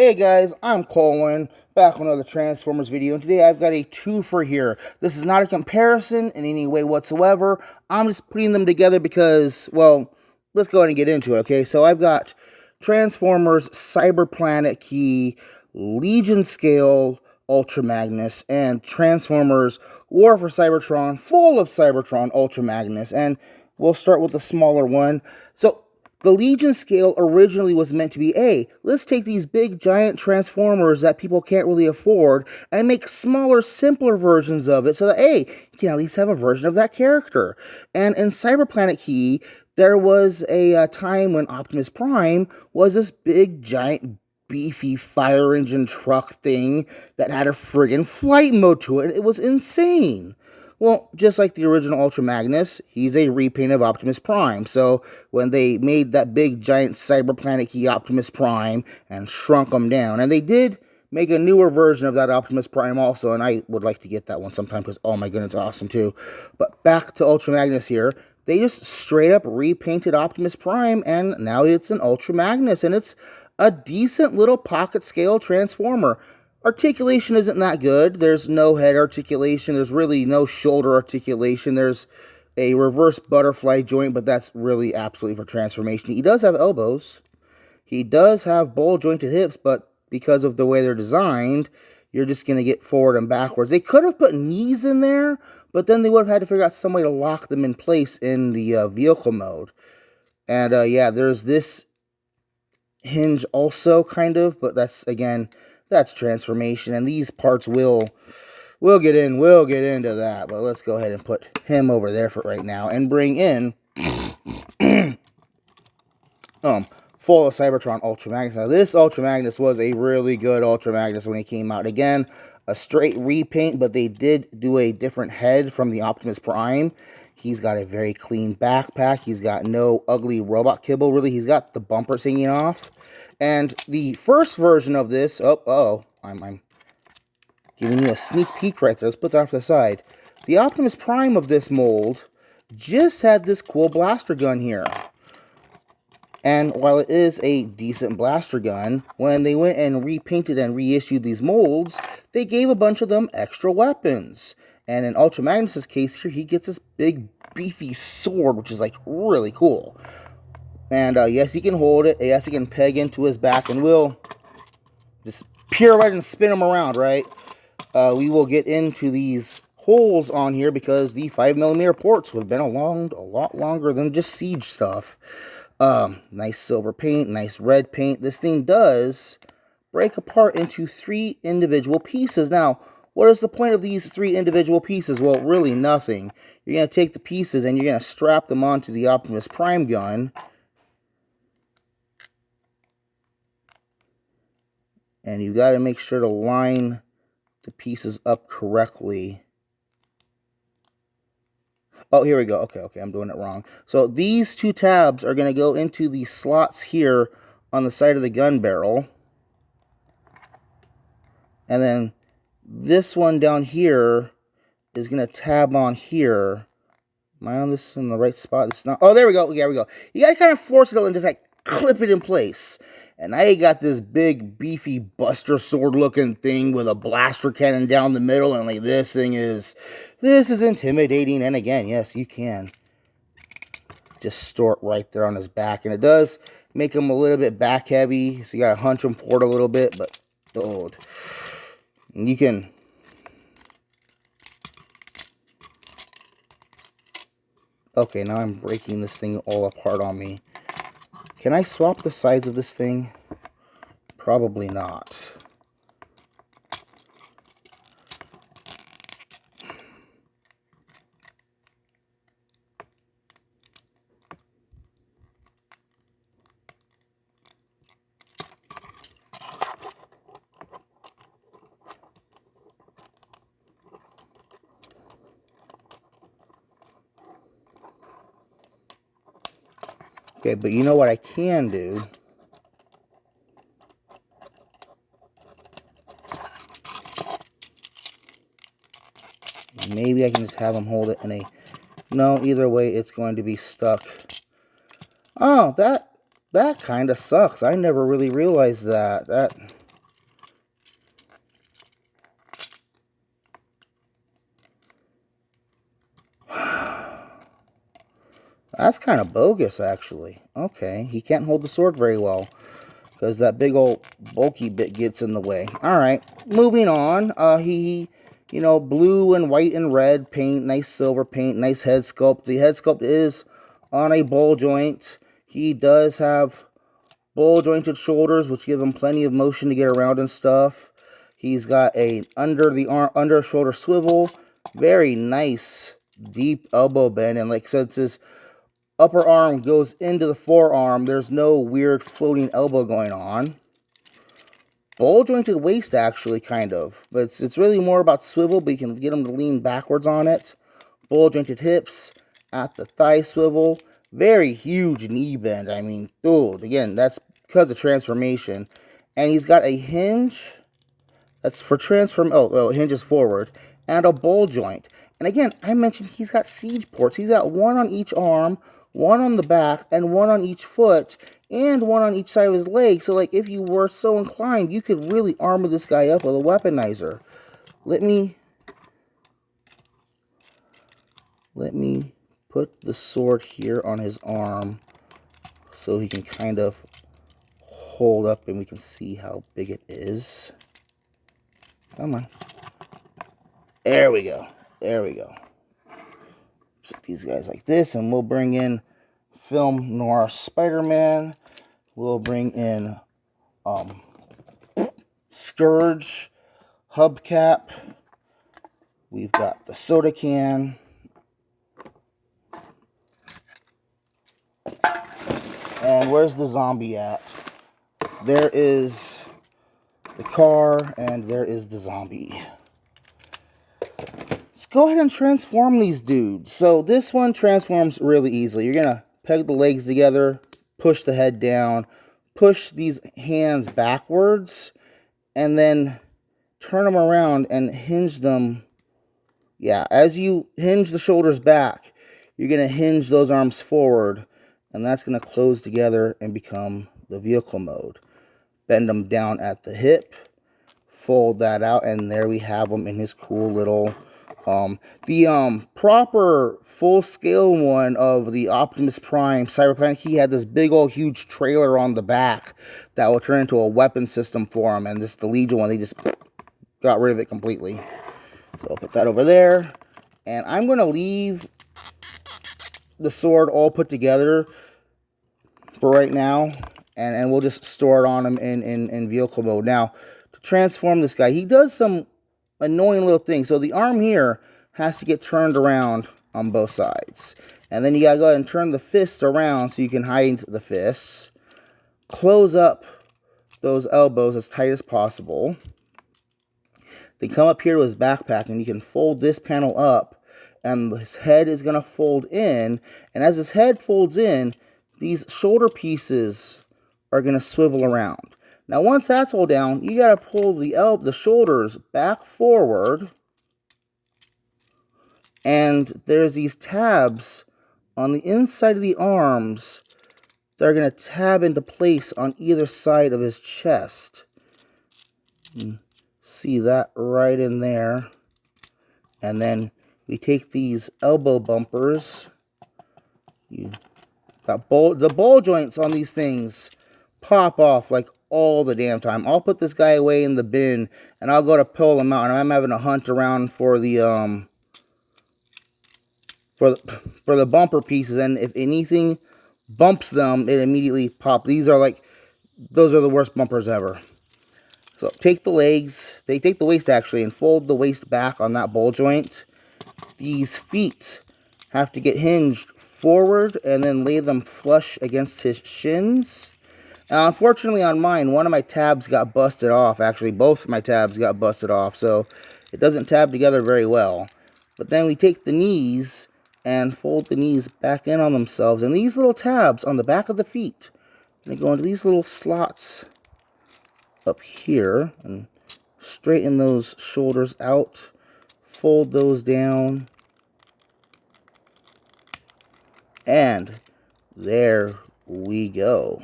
Hey guys, I'm Colin, back with another Transformers video, and today I've got a twofer here. This is not a comparison in any way whatsoever. I'm just putting them together because, well, let's go ahead and get into it, okay? So I've got Transformers Cyberplanet Key, Legion Scale UltraMagnus, and Transformers War for Cybertron, full of Cybertron UltraMagnus, and we'll start with the smaller one. So the Legion scale originally was meant to be, let's take these big giant Transformers that people can't really afford and make smaller, simpler versions of it so that, you can at least have a version of that character. And in Cyberplanet Key, there was a time when Optimus Prime was this big, giant, beefy fire engine truck thing that had a friggin' flight mode to it. It was insane. Well, just like the original UltraMagnus, he's a repaint of Optimus Prime. So when they made that big giant Cyberplanet Key Optimus Prime and shrunk him down, and they did make a newer version of that Optimus Prime also, and I would like to get that one sometime because, oh my goodness, it's awesome too. But back to UltraMagnus here, they just straight up repainted Optimus Prime, and now it's an UltraMagnus, and it's a decent little pocket scale Transformer. Articulation isn't that good. There's no head articulation. There's really no shoulder articulation. There's a reverse butterfly joint, but that's really absolutely for transformation. He does have elbows. He does have ball-jointed hips, but because of the way they're designed, you're just going to get forward and backwards. They could have put knees in there, but then they would have had to figure out some way to lock them in place in the vehicle mode. And, yeah, there's this hinge also, kind of, but that's, again, that's transformation, and these parts we'll get into that, but let's go ahead and put him over there for right now and bring in full of Cybertron UltraMagnus. Now this UltraMagnus was a really good UltraMagnus when he came out. Again, a straight repaint, but they did do a different head from the Optimus Prime. He's got a very clean backpack. He's got no ugly robot kibble, really. He's got the bumpers hanging off. And the first version of this, I'm giving you a sneak peek right there. Let's put that off to the side. The Optimus Prime of this mold just had this cool blaster gun here. And while it is a decent blaster gun, when they went and repainted and reissued these molds, they gave a bunch of them extra weapons. And in UltraMagnus' case here, he gets this big beefy sword, which is like really cool. And yes, he can hold it. Yes, he can peg into his back, and we'll just pirouette and spin him around, right? We will get into these holes on here because the 5mm ports would have been a lot longer than just Siege stuff. Nice silver paint, nice red paint. This thing does break apart into 3 individual pieces. Now, what is the point of these 3 individual pieces? Well, really nothing. You're going to take the pieces and you're going to strap them onto the Optimus Prime gun. And you got to make sure to line the pieces up correctly. Oh, here we go. Okay, I'm doing it wrong. So these 2 tabs are going to go into the slots here on the side of the gun barrel. And then this one down here is going to tab on here. Am I on this in the right spot? It's not. Oh, there we go. Yeah, we go. You got to kind of force it and just like clip it in place. And I got this big, beefy Buster Sword-looking thing with a blaster cannon down the middle, and like this is intimidating. And again, yes, you can just store it right there on his back, and it does make him a little bit back heavy, so you gotta hunch him forward a little bit. But and you can. Okay, now I'm breaking this thing all apart on me. Can I swap the sides of this thing? Probably not. Okay, but you know what I can do? Maybe I can just have him hold it in a... No, either way, it's going to be stuck. Oh, that kind of sucks. I never really realized that. That's kind of bogus, actually. Okay, he can't hold the sword very well because that big old bulky bit gets in the way. All right, moving on. You know, blue and white and red paint, nice silver paint, nice head sculpt. The head sculpt is on a ball joint. He does have ball jointed shoulders, which give him plenty of motion to get around and stuff. He's got a under shoulder swivel, very nice deep elbow bend, and like I said, his upper arm goes into the forearm. There's no weird floating elbow going on. Ball jointed waist, actually, kind of, but it's really more about swivel, but you can get him to lean backwards on it. Ball jointed hips at the thigh swivel. Very huge knee bend. I mean, dude, again, that's because of transformation. And he's got a hinge. That's for transform. Oh, hinges forward. And a ball joint. And again, I mentioned he's got siege ports. He's got one on each arm, one on the back, and one on each foot, and one on each side of his leg. So, like, if you were so inclined, you could really armor this guy up with a weaponizer. Let me put the sword here on his arm so he can kind of hold up and we can see how big it is. Come on. There we go. There we go. Set these guys like this, and we'll bring in Film Noir Spider-Man. We'll bring in Scourge, Hubcap. We've got the soda can. And where's the zombie at? There is the car, and there is the zombie. Let's go ahead and transform these dudes. So this one transforms really easily. You're going to peg the legs together, push the head down, push these hands backwards, and then turn them around and hinge them. Yeah, as you hinge the shoulders back, you're going to hinge those arms forward, and that's going to close together and become the vehicle mode. Bend them down at the hip, fold that out, and there we have them in his cool little, the proper full-scale one of the Optimus Prime Cybertron. He had this big old huge trailer on the back that will turn into a weapon system for him, and this the Leigon one, they just got rid of it completely. So I'll put that over there, and I'm going to leave the sword all put together for right now, and we'll just store it on him in vehicle mode. Now, to transform this guy, he does some annoying little things. So the arm here has to get turned around on both sides. And then you gotta go ahead and turn the fist around so you can hide the fists. Close up those elbows as tight as possible. Then come up here to his backpack, and you can fold this panel up, and his head is gonna fold in. And as his head folds in, these shoulder pieces are going to swivel around. Now, once that's all down, you got to pull the shoulders back forward. And there's these tabs on the inside of the arms that are going to tab into place on either side of his chest. See that right in there. And then we take these elbow bumpers. The ball joints on these things pop off like all the damn time. I'll put this guy away in the bin, and I'll go to pull him out, and I'm having to hunt around for the for the bumper pieces, and if anything bumps them, it immediately pops. Those are the worst bumpers ever. So take the legs, they take the waist actually, and fold the waist back on that ball joint. These feet have to get hinged forward and then lay them flush against his shins. Unfortunately on mine, one of my tabs got busted off. Actually, both of my tabs got busted off, so it doesn't tab together very well. But then we take the knees and fold the knees back in on themselves, and these little tabs on the back of the feet, they go into these little slots up here, and straighten those shoulders out, fold those down, and there we go.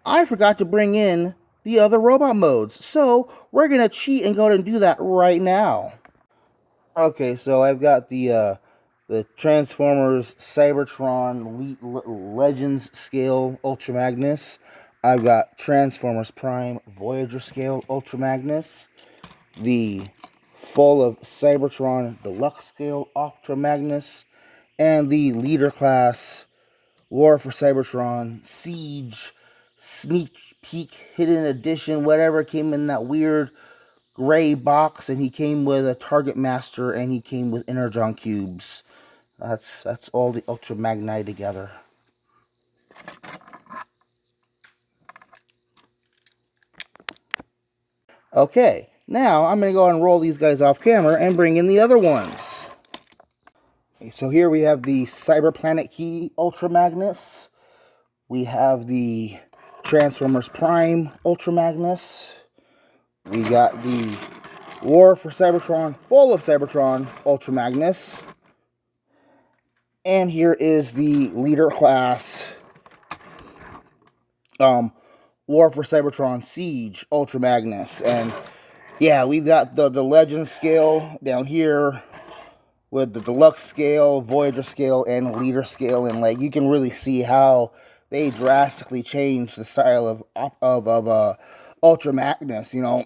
I forgot to bring in the other robot modes, so we're going to cheat and go ahead and do that right now. Okay, so I've got the the Transformers Cybertron Legends Scale UltraMagnus. I've got Transformers Prime Voyager Scale UltraMagnus. The full of Cybertron Deluxe Scale UltraMagnus. And the Leader Class War for Cybertron Siege Sneak Peek Hidden Edition, whatever, came in that weird gray box, and he came with a Target Master, and he came with Energon Cubes. That's all the Ultra Magni together. Okay, now I'm going to go ahead and roll these guys off camera and bring in the other ones. Okay, so here we have the Cyberplanet Key UltraMagnus. We have the Transformers Prime UltraMagnus. We got the War for Cybertron, full of Cybertron UltraMagnus. And here is the Leader Class War for Cybertron Siege UltraMagnus. And yeah, we've got the Legend scale down here with the Deluxe scale, Voyager scale, and Leader scale. And like, you can really see how they drastically changed the style of UltraMagnus. You know,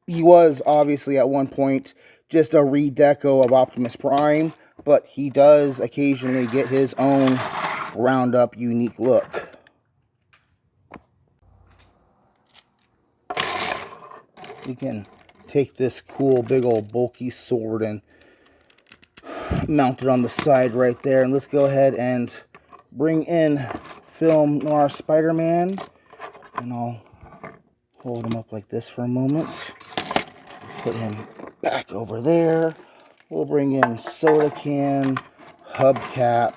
he was obviously at one point just a redeco of Optimus Prime, but he does occasionally get his own round-up unique look. You can take this cool big old bulky sword and mount it on the side right there. And let's go ahead and bring in Film Noir Spider-Man. And I'll hold him up like this for a moment. Put him back over there. We'll bring in Soda Can, Hubcap,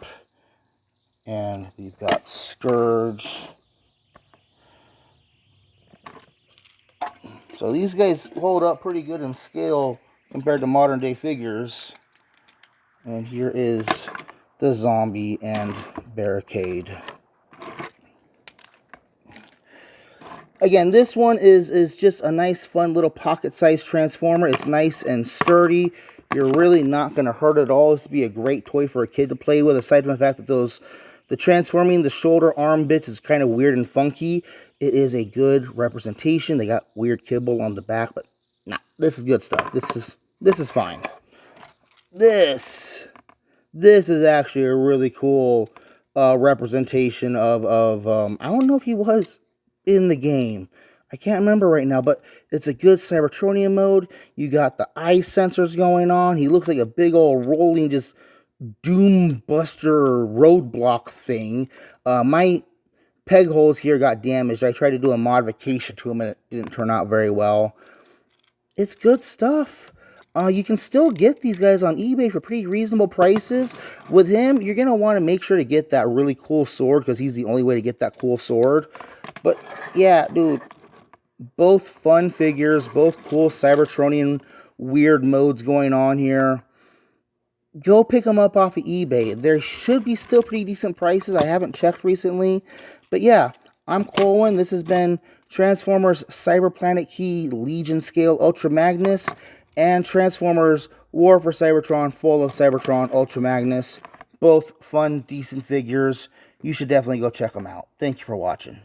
and we've got Scourge. So these guys hold up pretty good in scale compared to modern day figures. And here is the Zombie and Barricade. Again, this one is just a nice, fun little pocket-sized Transformer. It's nice and sturdy. You're really not going to hurt it at all. This would be a great toy for a kid to play with, aside from the fact that the transforming the shoulder arm bits is kind of weird and funky. It is a good representation. They got weird kibble on the back, but nah, this is good stuff. This is fine. This is actually a really cool representation of I don't know if he was in the game. I can't remember right now, but it's a good Cybertronian mode. You got the eye sensors going on. He looks like a big old rolling just Doom Buster roadblock thing. My peg holes here got damaged. I tried to do a modification to them and it didn't turn out very well. It's good stuff. You can still get these guys on eBay for pretty reasonable prices. With him, you're going to want to make sure to get that really cool sword, because he's the only way to get that cool sword. But yeah, dude, both fun figures, both cool Cybertronian weird modes going on here. Go pick them up off of eBay. There should be still pretty decent prices. I haven't checked recently. But yeah, I'm Colin. This has been Transformers Cyberplanet Key Legion Scale UltraMagnus and Transformers War for Cybertron full of Cybertron UltraMagnus. Both fun, decent figures. You should definitely go check them out. Thank you for watching.